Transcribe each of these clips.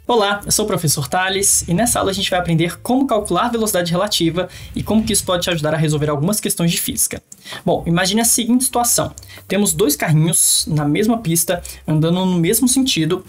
Olá, eu sou o professor Thales e nessa aula a gente vai aprender como calcular velocidade relativa e como que isso pode te ajudar a resolver algumas questões de física. Bom, imagine a seguinte situação. Temos dois carrinhos na mesma pista, andando no mesmo sentido.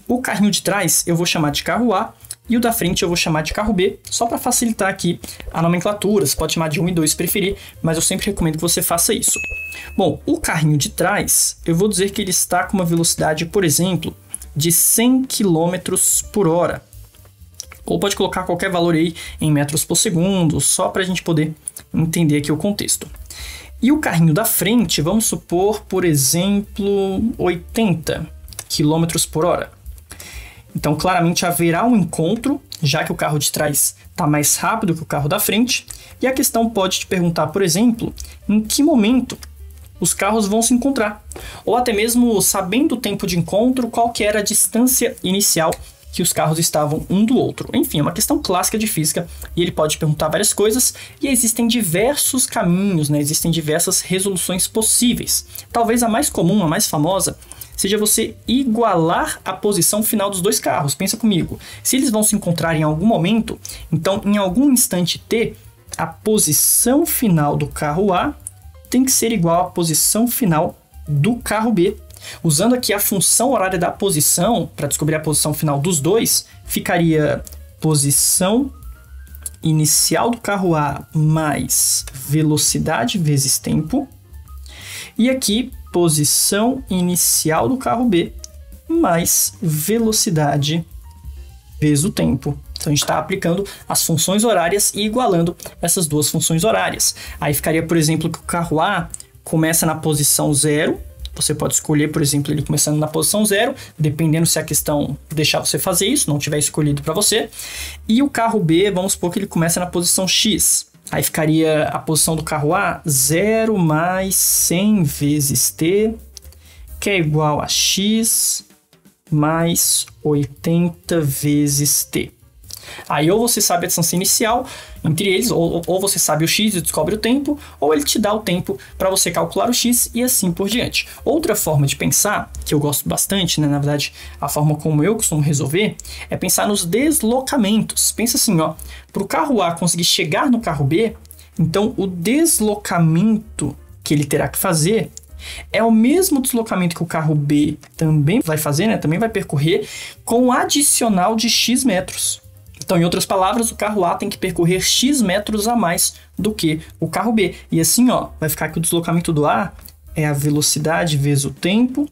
O carrinho de trás eu vou chamar de carro A e o da frente eu vou chamar de carro B, só para facilitar aqui a nomenclatura. Você pode chamar de 1 e 2 se preferir, mas eu sempre recomendo que você faça isso. Bom, o carrinho de trás, eu vou dizer que ele está com uma velocidade, por exemplo, de 100 km por hora. Ou pode colocar qualquer valor aí em metros por segundo, só para a gente poder entender aqui o contexto. E o carrinho da frente, vamos supor, por exemplo, 80 km por hora. Então, claramente haverá um encontro, já que o carro de trás está mais rápido que o carro da frente. E a questão pode te perguntar, por exemplo, em que momento os carros vão se encontrar. Ou até mesmo, sabendo o tempo de encontro, qual que era a distância inicial que os carros estavam um do outro. Enfim, é uma questão clássica de física e ele pode perguntar várias coisas e existem diversos caminhos, né? Existem diversas resoluções possíveis. Talvez a mais comum, a mais famosa, seja você igualar a posição final dos dois carros. Pensa comigo, se eles vão se encontrar em algum momento, então em algum instante t, a posição final do carro A tem que ser igual à posição final do carro B. Usando aqui a função horária da posição, para descobrir a posição final dos dois, ficaria posição inicial do carro A mais velocidade vezes tempo. E aqui, posição inicial do carro B mais velocidade vezes o tempo. Então, a gente está aplicando as funções horárias e igualando essas duas funções horárias. Aí ficaria, por exemplo, que o carro A começa na posição 0. Você pode escolher, por exemplo, ele começando na posição 0, dependendo se a questão deixar você fazer isso, não tiver escolhido para você. E o carro B, vamos supor que ele começa na posição X. Aí ficaria a posição do carro A 0 mais 100 vezes t, que é igual a x mais 80 vezes t. Aí ou você sabe a distância inicial entre eles, ou você sabe o x e descobre o tempo, ou ele te dá o tempo para você calcular o x e assim por diante. Outra forma de pensar, que eu gosto bastante, né, na verdade, a forma como eu costumo resolver, é pensar nos deslocamentos. Pensa assim, ó, para o carro A conseguir chegar no carro B, então o deslocamento que ele terá que fazer é o mesmo deslocamento que o carro B também vai fazer, né, também vai percorrer, com adicional de x metros. Então, em outras palavras, o carro A tem que percorrer x metros a mais do que o carro B. E assim, ó, vai ficar que o deslocamento do A é a velocidade vezes o tempo,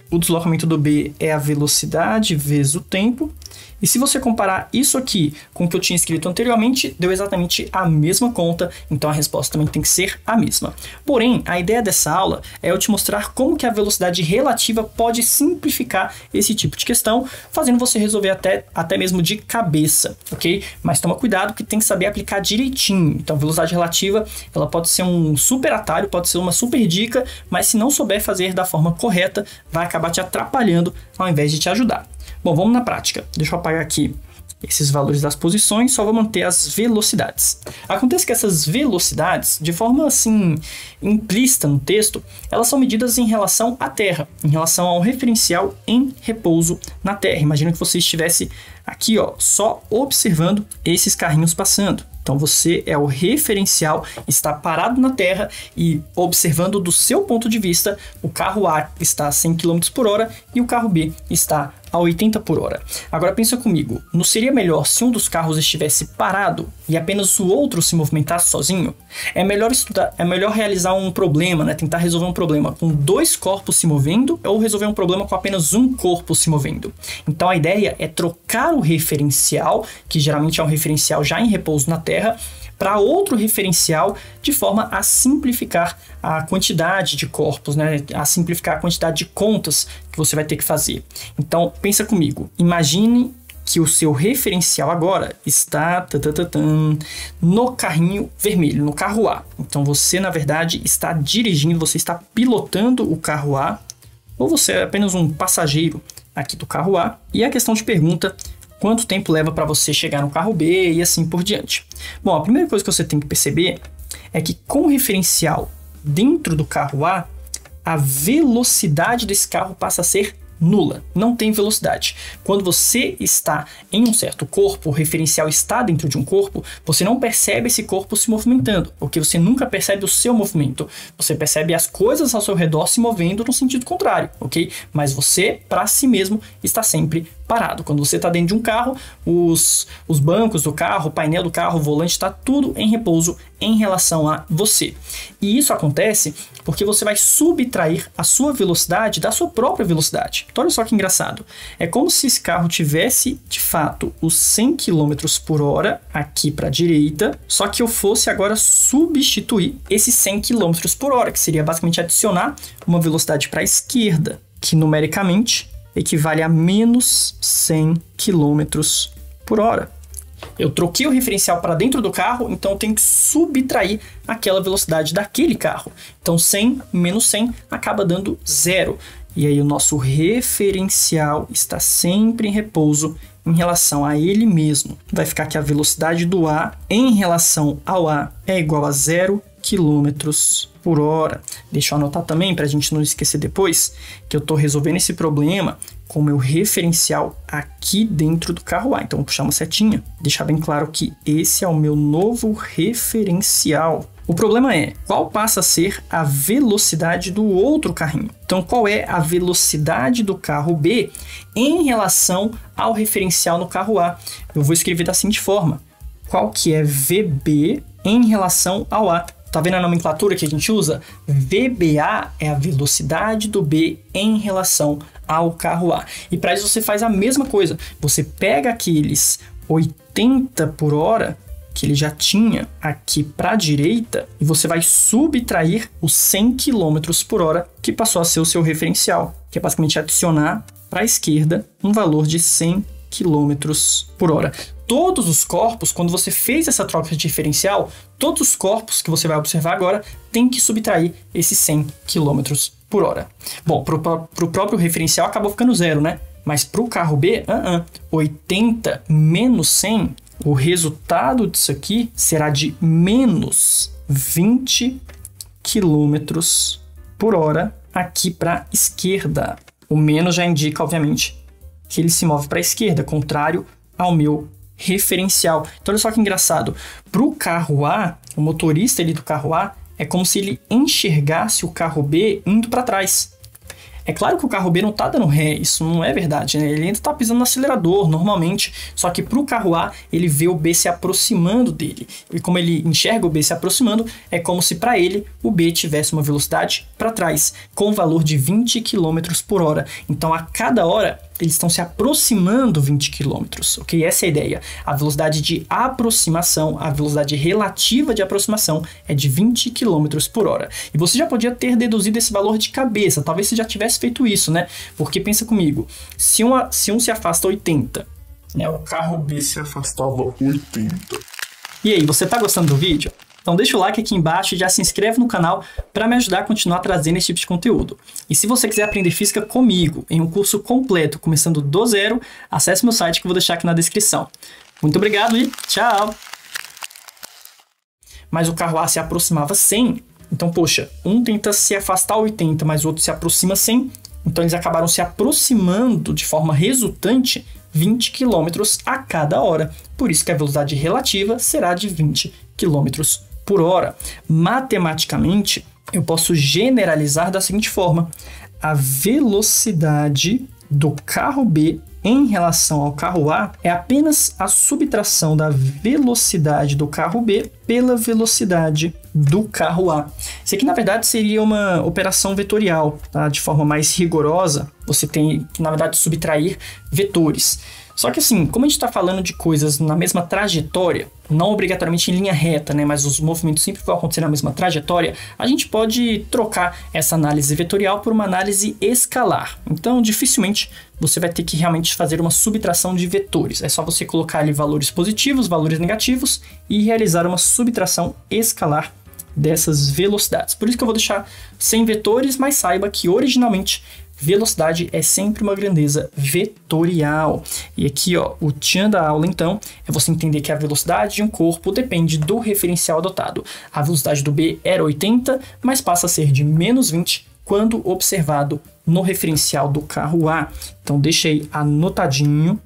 o deslocamento do B é a velocidade vezes o tempo. E se você comparar isso aqui com o que eu tinha escrito anteriormente, deu exatamente a mesma conta, então a resposta também tem que ser a mesma. Porém, a ideia dessa aula é eu te mostrar como que a velocidade relativa pode simplificar esse tipo de questão, fazendo você resolver até mesmo de cabeça, ok? Mas toma cuidado que tem que saber aplicar direitinho. Então, velocidade relativa, ela pode ser um super atalho, pode ser uma super dica, mas se não souber fazer da forma correta, vai acabar te atrapalhando ao invés de te ajudar. Bom, vamos na prática. Deixa eu apagar aqui esses valores das posições, só vou manter as velocidades. Acontece que essas velocidades, de forma assim implícita no texto, elas são medidas em relação à Terra, em relação a um referencial em repouso na Terra. Imagina que você estivesse aqui, ó, só observando esses carrinhos passando. Então você é o referencial, está parado na Terra e observando do seu ponto de vista, o carro A está a 100 km por hora e o carro B está a 80 por hora. Agora pensa comigo, não seria melhor se um dos carros estivesse parado e apenas o outro se movimentasse sozinho? É melhor realizar um problema, né? Tentar resolver um problema com dois corpos se movendo ou resolver um problema com apenas um corpo se movendo. Então a ideia é trocar o referencial, que geralmente é um referencial já em repouso na Terra, para outro referencial de forma a simplificar a quantidade de corpos, né? A simplificar a quantidade de contas que você vai ter que fazer. Então, pensa comigo, imagine que o seu referencial agora está no carrinho vermelho, no carro A. Então, você, na verdade, está dirigindo, você está pilotando o carro A, ou você é apenas um passageiro aqui do carro A. E a questão te pergunta quanto tempo leva para você chegar no carro B e assim por diante. Bom, a primeira coisa que você tem que perceber é que com o referencial dentro do carro A, a velocidade desse carro passa a ser nula, não tem velocidade. Quando você está em um certo corpo, o referencial está dentro de um corpo, você não percebe esse corpo se movimentando, porque você nunca percebe o seu movimento. Você percebe as coisas ao seu redor se movendo no sentido contrário, ok? Mas você, para si mesmo, está sempre parado. Quando você está dentro de um carro, os bancos do carro, o painel do carro, o volante, está tudo em repouso em relação a você. E isso acontece porque você vai subtrair a sua velocidade da sua própria velocidade. Então, olha só que engraçado. É como se esse carro tivesse, de fato, os 100 km por hora aqui para a direita, só que eu fosse agora substituir esses 100 km por hora, que seria basicamente adicionar uma velocidade para a esquerda, que numericamente equivale a menos 100 km por hora. Eu troquei o referencial para dentro do carro, então eu tenho que subtrair aquela velocidade daquele carro. Então 100 menos 100 acaba dando 0. E aí o nosso referencial está sempre em repouso em relação a ele mesmo. Vai ficar que a velocidade do A em relação ao A é igual a 0 km por hora. Deixa eu anotar também para a gente não esquecer depois que eu estou resolvendo esse problema com o meu referencial aqui dentro do carro A. Então, vou puxar uma setinha, deixar bem claro que esse é o meu novo referencial. O problema é, qual passa a ser a velocidade do outro carrinho? Então, qual é a velocidade do carro B em relação ao referencial no carro A? Eu vou escrever da seguinte forma. Qual que é VB em relação ao A? Tá vendo a nomenclatura que a gente usa? VBA é a velocidade do B em relação ao carro A. E para isso você faz a mesma coisa. Você pega aqueles 80 por hora que ele já tinha aqui para a direita e você vai subtrair os 100 km por hora que passou a ser o seu referencial, que é basicamente adicionar para a esquerda um valor de 100 km por hora. Todos os corpos, quando você fez essa troca de diferencial, todos os corpos que você vai observar agora tem que subtrair esses 100 km por hora. Bom, para o próprio referencial acabou ficando 0, né? Mas para o carro B, 80 menos 100, o resultado disso aqui será de menos 20 km por hora aqui para a esquerda. O menos já indica, obviamente, que ele se move para a esquerda, contrário ao meu referencial. Então, olha só que engraçado. Para o carro A, o motorista ali do carro A, é como se ele enxergasse o carro B indo para trás. É claro que o carro B não está dando ré, isso não é verdade, né? Ele ainda está pisando no acelerador, normalmente. Só que para o carro A, ele vê o B se aproximando dele. E como ele enxerga o B se aproximando, é como se para ele o B tivesse uma velocidade para trás, com um valor de 20 km por hora. Então, a cada hora, eles estão se aproximando 20 km, ok? Essa é a ideia. A velocidade de aproximação, a velocidade relativa de aproximação é de 20 km por hora. E você já podia ter deduzido esse valor de cabeça, talvez você já tivesse feito isso, né? Porque pensa comigo, se um se afasta 80, né? O carro B se afastava 80. E aí, você tá gostando do vídeo? Então deixa o like aqui embaixo e já se inscreve no canal para me ajudar a continuar trazendo esse tipo de conteúdo. E se você quiser aprender física comigo em um curso completo, começando do zero, acesse meu site que eu vou deixar aqui na descrição. Muito obrigado e tchau! Mas o carro A se aproximava 100, então poxa, um tenta se afastar 80, mas o outro se aproxima 100, então eles acabaram se aproximando de forma resultante 20 km a cada hora. Por isso que a velocidade relativa será de 20 km por hora. Matematicamente, eu posso generalizar da seguinte forma. A velocidade do carro B em relação ao carro A é apenas a subtração da velocidade do carro B pela velocidade do carro A. Isso aqui, na verdade, seria uma operação vetorial, tá? De forma mais rigorosa, você tem que, na verdade, subtrair vetores. Só que assim, como a gente está falando de coisas na mesma trajetória, não obrigatoriamente em linha reta, né, mas os movimentos sempre vão acontecer na mesma trajetória, a gente pode trocar essa análise vetorial por uma análise escalar. Então, dificilmente você vai ter que realmente fazer uma subtração de vetores. É só você colocar ali valores positivos, valores negativos e realizar uma subtração escalar dessas velocidades. Por isso que eu vou deixar sem vetores, mas saiba que originalmente velocidade é sempre uma grandeza vetorial. E aqui, ó, o tchan da aula, então, é você entender que a velocidade de um corpo depende do referencial adotado. A velocidade do B era 80, mas passa a ser de menos 20 quando observado no referencial do carro A. Então deixa aí anotadinho,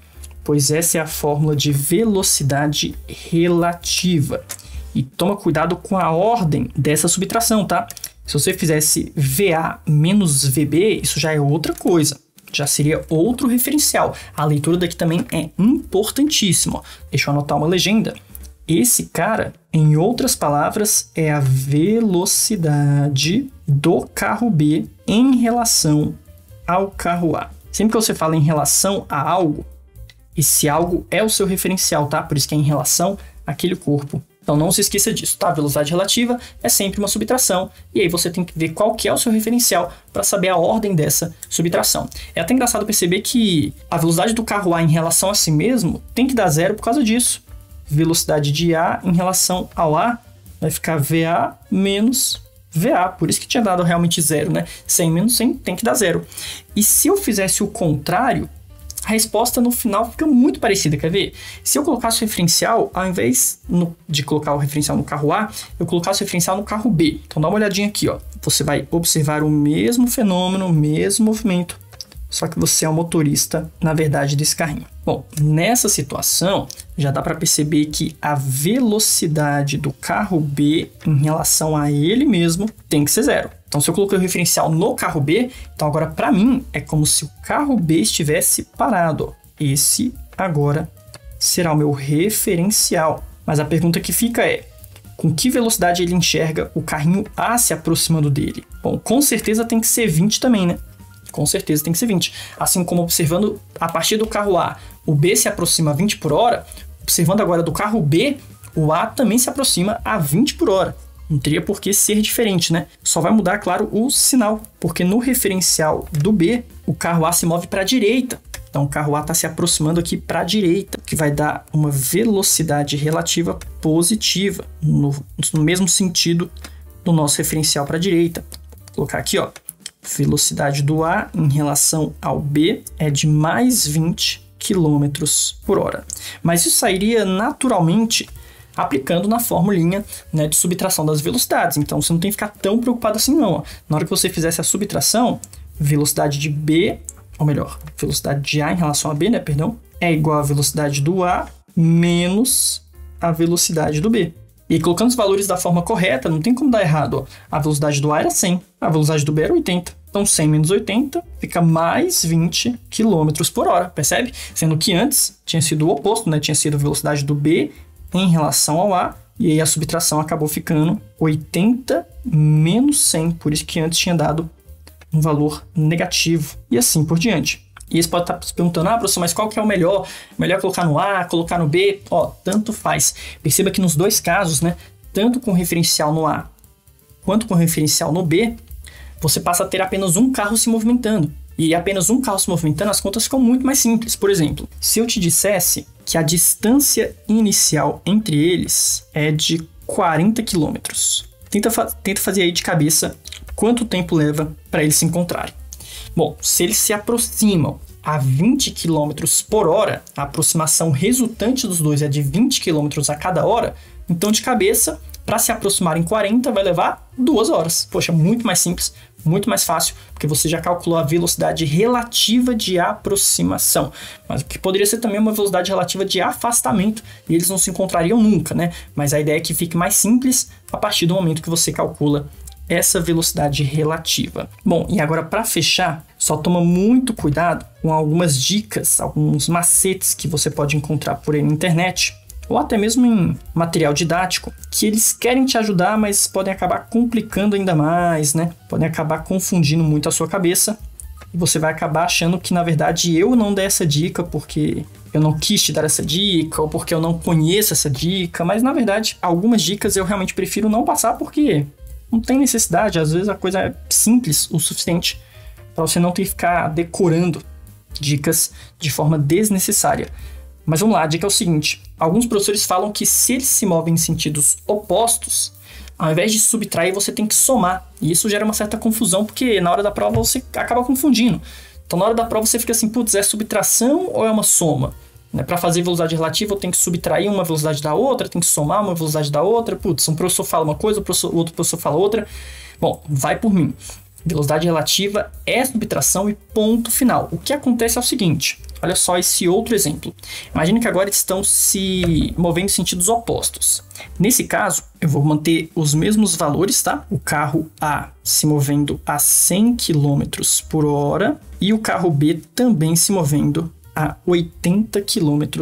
pois essa é a fórmula de velocidade relativa. E toma cuidado com a ordem dessa subtração, tá? Se você fizesse VA menos VB, isso já é outra coisa. Já seria outro referencial. A leitura daqui também é importantíssima. Deixa eu anotar uma legenda. Esse cara, em outras palavras, é a velocidade do carro B em relação ao carro A. Sempre que você fala em relação a algo, esse algo é o seu referencial, tá? Por isso que é em relação àquele corpo. Então não se esqueça disso, tá? Velocidade relativa é sempre uma subtração, e aí você tem que ver qual que é o seu referencial para saber a ordem dessa subtração. É até engraçado perceber que a velocidade do carro A em relação a si mesmo tem que dar zero por causa disso. Velocidade de A em relação ao A vai ficar VA menos VA, por isso que tinha dado realmente zero, né? 100 menos 100 tem que dar zero. E se eu fizesse o contrário, a resposta no final fica muito parecida, quer ver? Se eu colocasse o referencial, ao invés de colocar o referencial no carro A, eu colocasse o referencial no carro B. Então dá uma olhadinha aqui, ó. Você vai observar o mesmo fenômeno, o mesmo movimento, só que você é o motorista, na verdade, desse carrinho. Bom, nessa situação, já dá para perceber que a velocidade do carro B em relação a ele mesmo tem que ser zero. Então, se eu coloquei o referencial no carro B, então agora para mim é como se o carro B estivesse parado. Ó. Esse agora será o meu referencial. Mas a pergunta que fica é, com que velocidade ele enxerga o carrinho A se aproximando dele? Bom, com certeza tem que ser 20 também, né? Com certeza tem que ser 20. Assim como observando a partir do carro A, o B se aproxima a 20 por hora, observando agora do carro B, o A também se aproxima a 20 por hora. Não teria por que ser diferente, né? Só vai mudar, claro, o sinal, porque no referencial do B, o carro A se move para a direita. Então, o carro A está se aproximando aqui para a direita, que vai dar uma velocidade relativa positiva, no mesmo sentido do nosso referencial para a direita. Vou colocar aqui, ó. Velocidade do A em relação ao B é de mais 20 km por hora. Mas isso sairia naturalmente aplicando na formulinha, né, de subtração das velocidades. Então, você não tem que ficar tão preocupado assim, não. Ó. Na hora que você fizesse a subtração, velocidade de B, ou melhor, velocidade de A em relação a B, né, perdão, é igual à velocidade do A menos a velocidade do B. E aí, colocando os valores da forma correta, não tem como dar errado. Ó. A velocidade do A era 100, a velocidade do B era 80. Então, 100 menos 80 fica mais 20 km por hora, percebe? Sendo que antes tinha sido o oposto, né? Tinha sido a velocidade do B em relação ao A, e aí a subtração acabou ficando 80 menos 100, por isso que antes tinha dado um valor negativo, e assim por diante. E você pode estar se perguntando, professor, mas qual que é o melhor? Melhor colocar no A, colocar no B? Ó, tanto faz. Perceba que nos dois casos, né, tanto com referencial no A quanto com referencial no B, você passa a ter apenas um carro se movimentando. E apenas um carro se movimentando, as contas ficam muito mais simples. Por exemplo, se eu te dissesse que a distância inicial entre eles é de 40 km. Tenta fazer aí de cabeça quanto tempo leva para eles se encontrarem. Bom, se eles se aproximam a 20 km por hora, a aproximação resultante dos dois é de 20 km a cada hora, então de cabeça, para se aproximar em 40 vai levar 2 horas. Poxa, muito mais simples, muito mais fácil, porque você já calculou a velocidade relativa de aproximação. Mas o que poderia ser também uma velocidade relativa de afastamento, e eles não se encontrariam nunca, né? Mas a ideia é que fique mais simples a partir do momento que você calcula essa velocidade relativa. Bom, e agora para fechar, só toma muito cuidado com algumas dicas, alguns macetes que você pode encontrar por aí na internet, ou até mesmo em material didático, que eles querem te ajudar, mas podem acabar complicando ainda mais, né? Podem acabar confundindo muito a sua cabeça, e você vai acabar achando que, na verdade, eu não dei essa dica porque eu não quis te dar essa dica, ou porque eu não conheço essa dica, mas, na verdade, algumas dicas eu realmente prefiro não passar porque não tem necessidade. Às vezes a coisa é simples o suficiente para você não ter que ficar decorando dicas de forma desnecessária. Mas vamos lá, a dica é o seguinte: alguns professores falam que se eles se movem em sentidos opostos, ao invés de subtrair, você tem que somar. E isso gera uma certa confusão, porque na hora da prova você acaba confundindo. Então na hora da prova você fica assim, putz, é subtração ou é uma soma? Né? Para fazer velocidade relativa eu tenho que subtrair uma velocidade da outra, tenho que somar uma velocidade da outra. Putz, um professor fala uma coisa, o outro professor fala outra. Bom, vai por mim. Velocidade relativa é subtração e ponto final. O que acontece é o seguinte, olha só esse outro exemplo. Imagina que agora estão se movendo em sentidos opostos. Nesse caso, eu vou manter os mesmos valores, tá? O carro A se movendo a 100 km por hora e o carro B também se movendo a 80 km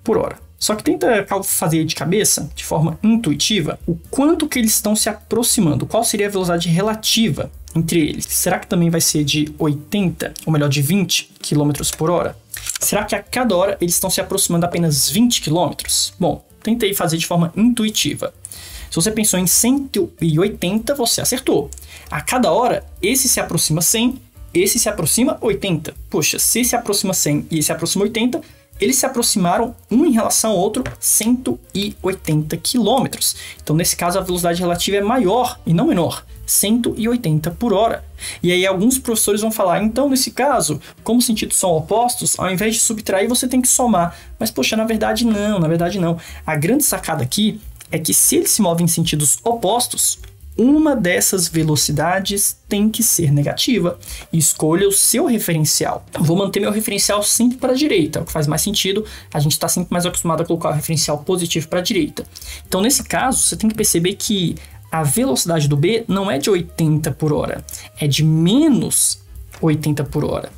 por hora. Só que tenta fazer de cabeça, de forma intuitiva, o quanto que eles estão se aproximando. Qual seria a velocidade relativa entre eles? Será que também vai ser de 80, ou melhor, de 20 km por hora? Será que a cada hora eles estão se aproximando apenas 20 km? Bom, tentei fazer de forma intuitiva. Se você pensou em 180, você acertou. A cada hora, esse se aproxima 100, esse se aproxima 80. Poxa, se esse se aproxima 100 e esse se aproxima 80, eles se aproximaram um em relação ao outro 180 km. Então, nesse caso, a velocidade relativa é maior e não menor, 180 por hora. E aí alguns professores vão falar, então, nesse caso, como os sentidos são opostos, ao invés de subtrair, você tem que somar. Mas, poxa, na verdade não. A grande sacada aqui é que se eles se movem em sentidos opostos, uma dessas velocidades tem que ser negativa. Escolha o seu referencial. Eu vou manter meu referencial sempre para a direita, o que faz mais sentido. A gente está sempre mais acostumado a colocar o referencial positivo para a direita. Então, nesse caso, você tem que perceber que a velocidade do B não é de 80 por hora, é de menos 80 por hora.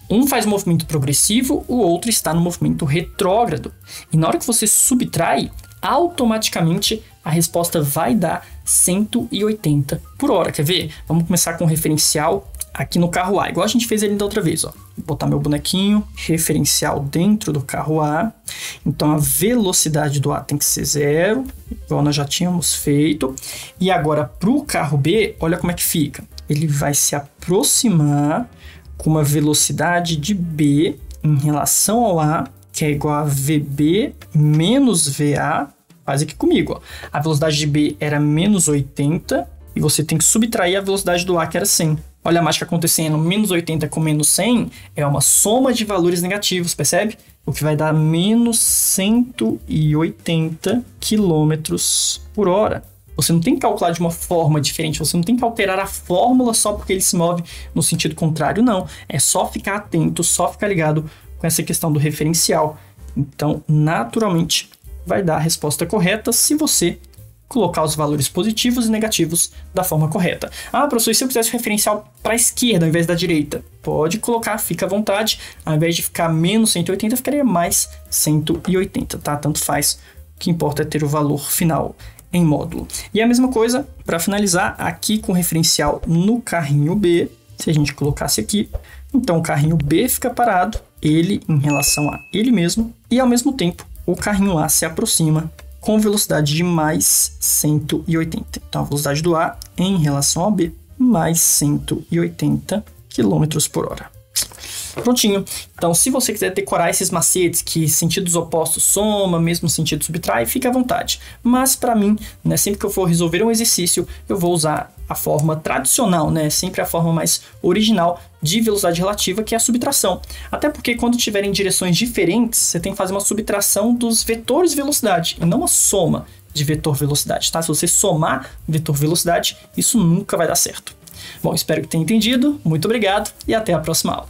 Um faz movimento progressivo, o outro está no movimento retrógrado. E na hora que você subtrai, automaticamente a resposta vai dar 180 por hora. Quer ver? Vamos começar com o referencial aqui no carro A, igual a gente fez ele da outra vez. Ó. Vou botar meu bonequinho, referencial dentro do carro A. Então a velocidade do A tem que ser 0, igual nós já tínhamos feito. E agora para o carro B, olha como é que fica. Ele vai se aproximar com uma velocidade de B em relação ao A, que é igual a VB menos VA. Faz aqui comigo, ó. A velocidade de B era menos 80 e você tem que subtrair a velocidade do A, que era 100. Olha a mágica acontecendo, menos 80 com menos 100 é uma soma de valores negativos, percebe? O que vai dar menos 180 km por hora. Você não tem que calcular de uma forma diferente, você não tem que alterar a fórmula só porque ele se move no sentido contrário, não. É só ficar atento, só ficar ligado com essa questão do referencial. Então, naturalmente, vai dar a resposta correta se você colocar os valores positivos e negativos da forma correta. Ah, professor, e se eu quisesse o referencial para a esquerda ao invés da direita? Pode colocar, fica à vontade. Ao invés de ficar menos 180, ficaria mais 180, tá? Tanto faz. O que importa é ter o valor final em módulo. E a mesma coisa, para finalizar, aqui com o referencial no carrinho B, se a gente colocasse aqui, então o carrinho B fica parado, ele em relação a ele mesmo, e ao mesmo tempo o carrinho A se aproxima com velocidade de mais 180. Então a velocidade do A em relação ao B, mais 180 km por hora. Prontinho. Então, se você quiser decorar esses macetes que sentidos opostos soma, mesmo sentido subtrai, fica à vontade. Mas para mim, né, sempre que eu for resolver um exercício, eu vou usar a forma tradicional, né, sempre a forma mais original de velocidade relativa, que é a subtração. Até porque quando tiverem direções diferentes, você tem que fazer uma subtração dos vetores de velocidade e não uma soma de vetor velocidade, tá? Se você somar vetor velocidade, isso nunca vai dar certo. Bom, espero que tenha entendido. Muito obrigado e até a próxima aula.